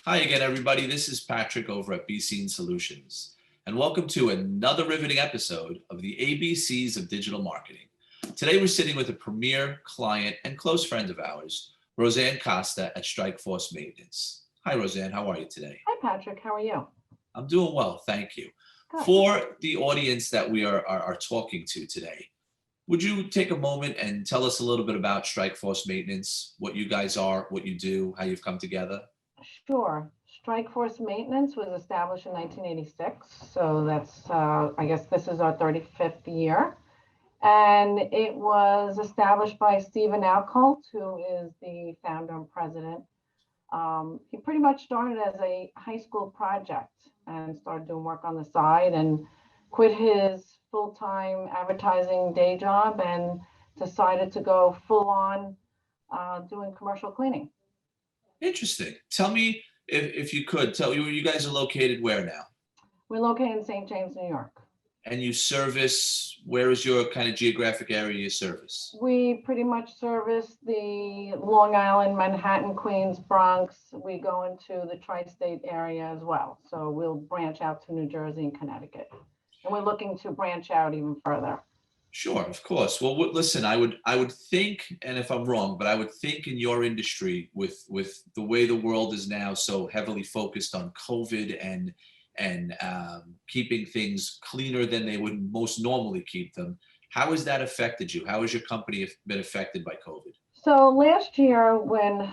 Hi again, everybody. This is Patrick over at BeeSeen Solutions, and welcome to another riveting episode of the ABCs of Digital Marketing. Today, we're sitting with a premier client and close friend of ours, Roseann Costa at Strikeforce Maintenance. Hi, Roseann. How are you today? Hi, Patrick. How are you? I'm doing well, thank you. Good. For the audience that we are talking to today, would you take a moment and tell us a little bit about Strikeforce Maintenance, what you guys are, what you do, how you've come together? Sure. Strike Force Maintenance was established in 1986. So I guess this is our 35th year. And it was established by Stephen Alcolt, who is the founder and president. He pretty much started as a high school project and started doing work on the side and quit his full-time advertising day job and decided to go full on doing commercial cleaning. Interesting. Tell me if you could tell me where you guys are located where now? We're located in St. James, New York. And you service, where is your kind of geographic area you service? We pretty much service the Long Island, Manhattan, Queens, Bronx. We go into the tri-state area as well. So we'll branch out to New Jersey and Connecticut. And we're looking to branch out even further. Sure, of course. Well, listen, I would think, and if I'm wrong, but I would think in your industry, with the way the world is now so heavily focused on COVID and keeping things cleaner than they would most normally keep them, how has that affected you? How has your company been affected by COVID? So last year, when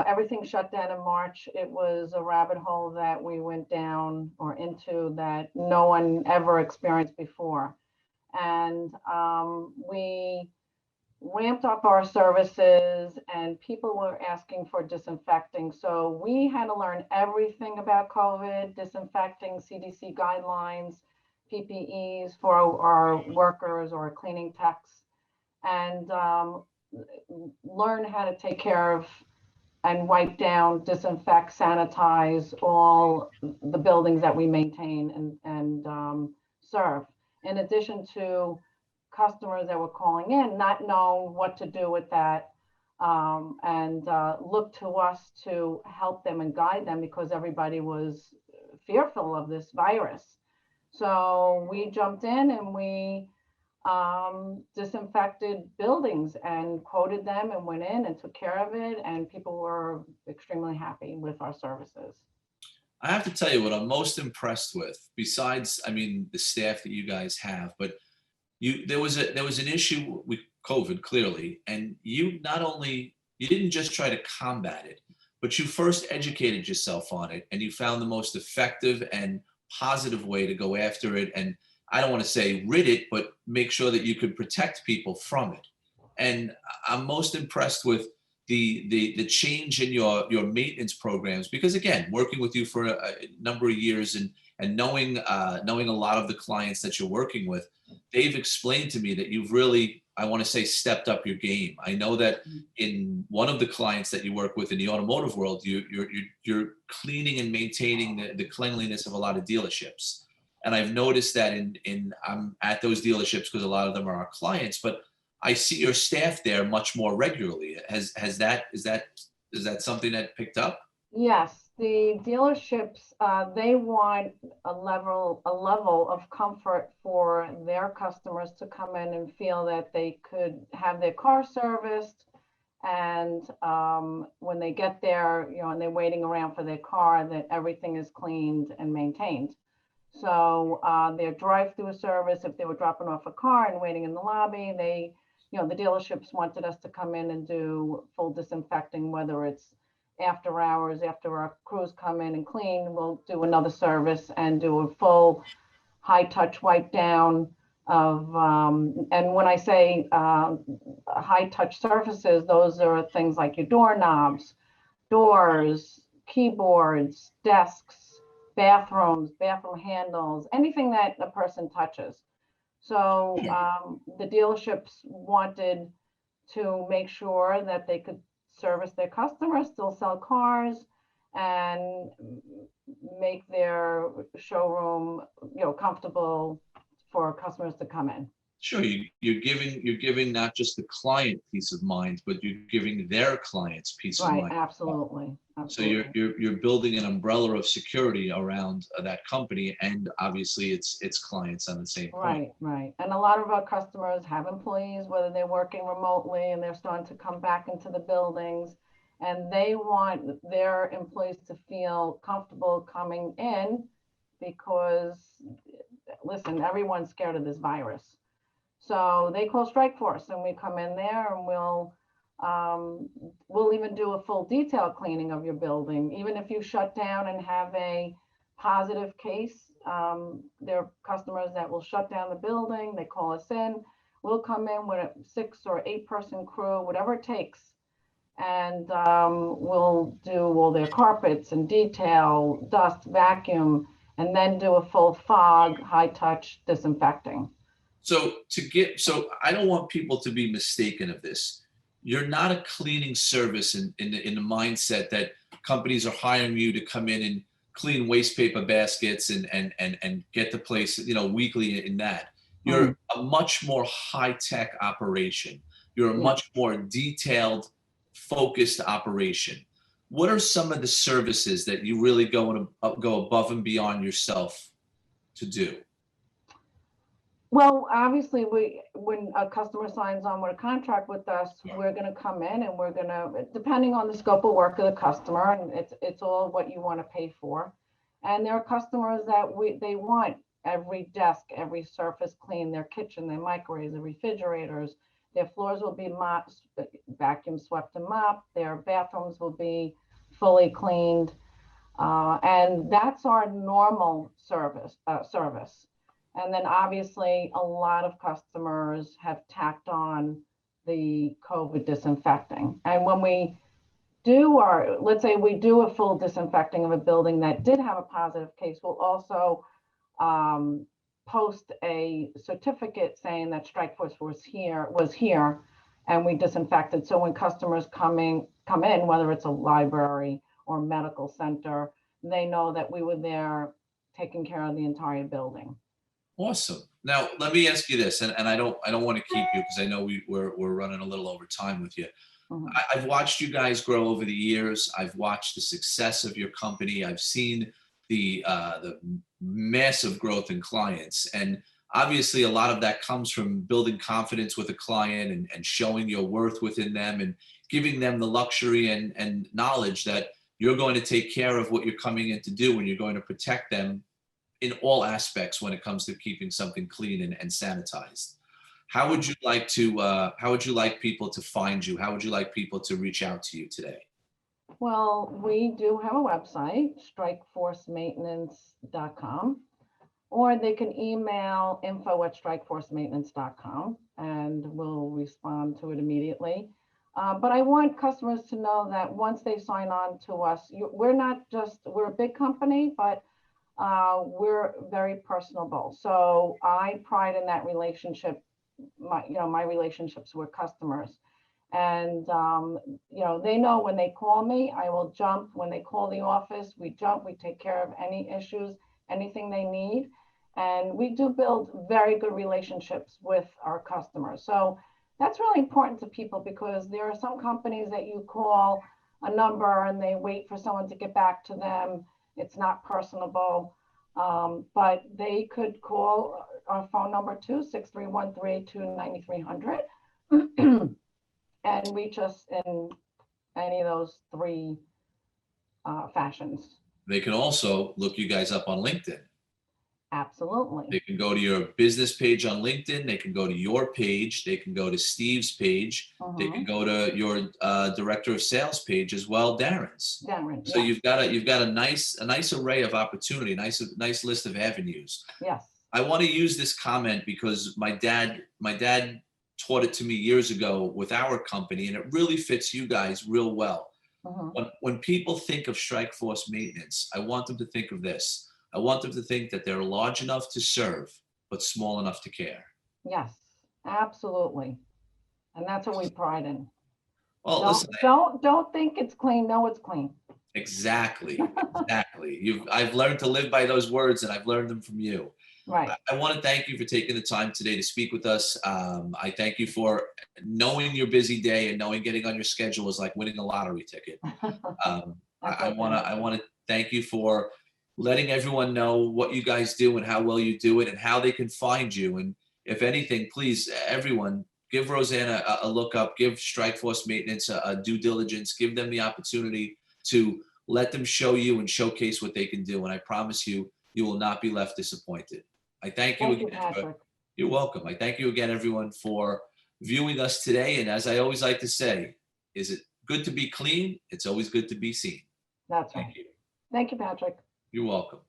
everything shut down in March, it was a rabbit hole that we went down or into that no one ever experienced before. And we ramped up our services and people were asking for disinfecting. So we had to learn everything about COVID, disinfecting, CDC guidelines, PPEs for our workers or cleaning techs, and learn how to take care of and wipe down, disinfect, sanitize all the buildings that we maintain and serve. In addition to customers that were calling in, not knowing what to do with that, and look to us to help them and guide them because everybody was fearful of this virus. So we jumped in and we disinfected buildings and quoted them and went in and took care of it. And people were extremely happy with our services. I have to tell you what I'm most impressed with, besides, I mean, the staff that you guys have, but there was an issue with COVID clearly, and you didn't just try to combat it, but you first educated yourself on it, and you found the most effective and positive way to go after it. And I don't want to say rid it, but make sure that you could protect people from it. And I'm most impressed with the change in your maintenance programs, because again, working with you for a number of years and knowing a lot of the clients that you're working with, they've explained to me that you've really, I want to say, stepped up your game. I know that in one of the clients that you work with in the automotive world, you're cleaning and maintaining the cleanliness of a lot of dealerships. And I've noticed that in I'm at those dealerships because a lot of them are our clients, but I see your staff there much more regularly. Has that is that something that picked up? Yes, the dealerships, they want a level of comfort for their customers to come in and feel that they could have their car serviced. And when they get there, and they're waiting around for their car, that everything is cleaned and maintained. So their drive-through service, if they were dropping off a car and waiting in the lobby, the dealerships wanted us to come in and do full disinfecting, whether it's after hours, after our crews come in and clean, we'll do another service and do a full high touch wipe down of, and when I say high touch surfaces, those are things like your doorknobs, doors, keyboards, desks, bathrooms, bathroom handles, anything that a person touches. So the dealerships wanted to make sure that they could service their customers, still sell cars, and make their showroom, comfortable for customers to come in. Sure, you're giving not just the client peace of mind, but you're giving their clients peace of Right, mind. absolutely, So you're absolutely. you're building an umbrella of security around that company, and obviously its clients on the same point. Right, right. And a lot of our customers have employees, whether they're working remotely and they're starting to come back into the buildings. And they want their employees to feel comfortable coming in because, listen, everyone's scared of this virus. So they call Strike Force and we come in there and um, we'll even do a full detail cleaning of your building. Even if you shut down and have a positive case, there are customers that will shut down the building, they call us in, we'll come in with a 6 or 8 person crew, whatever it takes. And we'll do all their carpets and detail, dust, vacuum, and then do a full fog, high touch disinfecting. So I don't want people to be mistaken of this. You're not a cleaning service in the mindset that companies are hiring you to come in and clean waste paper baskets and get the place, weekly in that. Mhm. You're a much more high-tech operation. You're a Yeah. much more detailed, focused operation. What are some of the services that you really go above and beyond yourself to do? Well, obviously, when a customer signs on with a contract with us, we're going to come in and we're going to, depending on the scope of work of the customer, and it's all what you want to pay for. And there are customers that they want every desk, every surface clean, their kitchen, their microwaves, their refrigerators, their floors will be mopped, vacuum swept and mopped, their bathrooms will be fully cleaned. And that's our normal service. And then obviously, a lot of customers have tacked on the COVID disinfecting. And when we do let's say we do a full disinfecting of a building that did have a positive case, we'll also um, post a certificate saying that Strike Force was here, and we disinfected. So when customers come in, whether it's a library or medical center, they know that we were there taking care of the entire building. Awesome. Now, let me ask you this, and I don't want to keep you because I know we're running a little over time with you. Mhm. I've watched you guys grow over the years. I've watched the success of your company. I've seen the massive growth in clients, and obviously a lot of that comes from building confidence with a client and showing your worth within them and giving them the luxury and knowledge that you're going to take care of what you're coming in to do and you're going to protect them in all aspects when it comes to keeping something clean and sanitized. How would you like people to find you? How would you like people to reach out to you today? Well, we do have a website, strikeforcemaintenance.com, or they can email info@strikeforcemaintenance.com and we'll respond to it immediately. But I want customers to know that once they sign on to us, we're a big company, but we're very personable. So I pride in that relationship, my relationships with customers. And, they know when they call me, I will jump. When they call the office, we jump, we take care of any issues, anything they need. And we do build very good relationships with our customers. So that's really important to people because there are some companies that you call a number and they wait for someone to get back to them. It's not personable. But they could call our phone number too, 631-382-9300. And reach us in any of those three fashions. They can also look you guys up on LinkedIn. Absolutely. They can go to your business page on LinkedIn. They can go to your page. They can go to Steve's page. They can go to your director of sales page as well, Darren's. Darren, So yes. you've got a nice array of opportunity, nice list of avenues. Yes. I want to use this comment because my dad taught it to me years ago with our company, and it really fits you guys real well. When people think of Strike Force Maintenance, I want them to think of this. I want them to think that they're large enough to serve, but small enough to care. Yes, absolutely. And that's what we pride in. Well, listen, Don't think it's clean. No, it's clean. exactly. I've learned to live by those words, and I've learned them from you. Right. I want to thank you for taking the time today to speak with us. I thank you for knowing your busy day and knowing getting on your schedule is like winning a lottery ticket. That's I okay. want to thank you for letting everyone know what you guys do and how well you do it and how they can find you. And if anything, please, everyone, give Roseann a look up, give Strikeforce Maintenance a due diligence, give them the opportunity to let them show you and showcase what they can do. And I promise you, you will not be left disappointed. I thank you Thank you, again. Patrick. You're welcome. I thank you again, everyone, for viewing us today. And as I always like to say, is it good to be clean? It's always good to be seen. That's Thank right. you. Thank you, Patrick. You're welcome.